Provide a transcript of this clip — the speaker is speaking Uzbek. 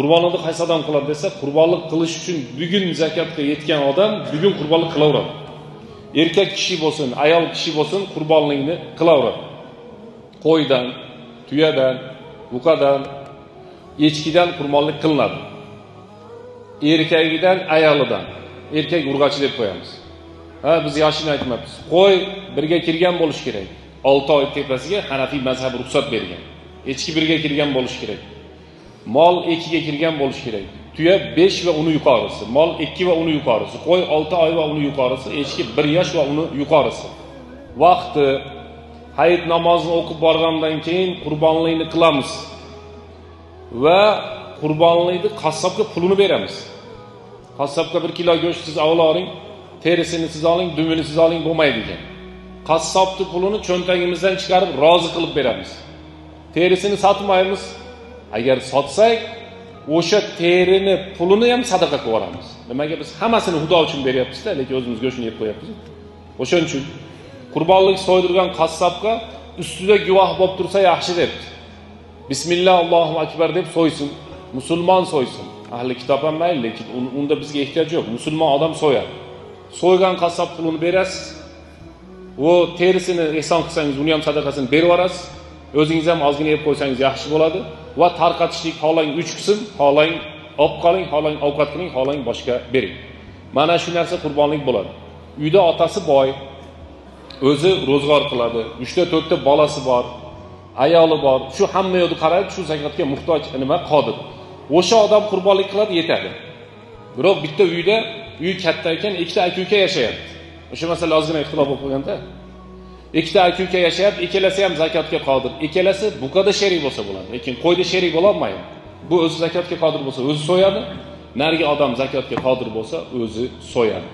Qurbonlikni qaysi odam qiladi desa, qurbonlik qilish uchun bugun zakotga yetgan odam bugun qurbonlik qilaveradi. Erkak kishi bo'lsin, ayol kishi bo'lsin, qurbonlikni qilaveradi. Qo'ydan, tuyadan, buqadan, echkidan qurbonlik qilinadi. Erkagidan, ayolidan. Erkak urg'achi deb qo'yamiz. Ha, biz yoshini aytmaymiz. Qo'y birga kirgan bo'lish kerak. 6 oy tepasiga Hanafiy mazhabi ruxsat bergan. Echki birga kirgan bo'lish kerak. Mol 2 ga kirgan bo'lish kerak. Tuya 5 va uni yuqorisi, mol 2 va uni yuqorisi, qo'y 6 oy va uni yuqorisi, echki 1 yosh va uni yuqorisi. Vaqti hayit namozini o'qib borgandan keyin qurbonlikni qilamiz va qurbonlikni qassobga pulini beramiz. Qassobga 1 kilo go'sht siz avloring, terisini siz oling, dumini siz oling bo'lmaydi ekan. Qassobning pulini cho'ntagimizdan chiqarib rozi qilib beramiz. Terisini sotmaymiz. Agar sotsak, o'sha terini pulini ham sadaqa qilib yuboramiz. Nimaga biz hammasini Xudo uchun beryapmiz-da, lekin o'zimiz go'shtni yeb qo'yapmiz. O'shaning uchun qurbonlik so'ydirgan qassobga ustida guvoh bo'lib tursa yaxshi debdi. Bismillah, Allohu akbar deb so'ysin, musulmon so'ysin. Ahli kitob ham mayli, lekin unda bizga ehtiyoj yo'q. Musulmon odam so'yadi. So'ygan qassob pulini berasiz. O terisini ehson qilsangiz, uni ham sadaqasini berib yuborasiz. O'zingiz ham ozgina yeb qo'ysangiz yaxshi bo'ladi. Va tarqatishlik xohlang 3 qism, xohlang olib qoling, xohlang ovqat qiling, xohlang boshqa bering. Mana shu narsa qurbonlik bo'ladi. Uyda otasi boy, o'zi ro'zg'or qiladi, 3 ta 4 ta bolasi bor, ayoli bor. Shu hamma yo'lni qarab, shu zakotga muhtoj nima qodir. O'sha odam qurbonlik qiladi, yetadi. Biroq bitta uyda, uy katta ekan, ikkita aka-uka yashayapti. O'sha masala ozgina ixtilof bo'lib qolganda, ikkita aka-uka yashayapti, ikkalasi ham zakotga qodir. Ikkalasi buqada sherik bo'lsa bo'ladi, lekin qo'yda sherik bo'la olmaydi. Bu o'zi zakotga qodir bo'lsa, o'zi so'yadi. Narigi odam zakotga qodir bo'lsa, o'zi so'yadi.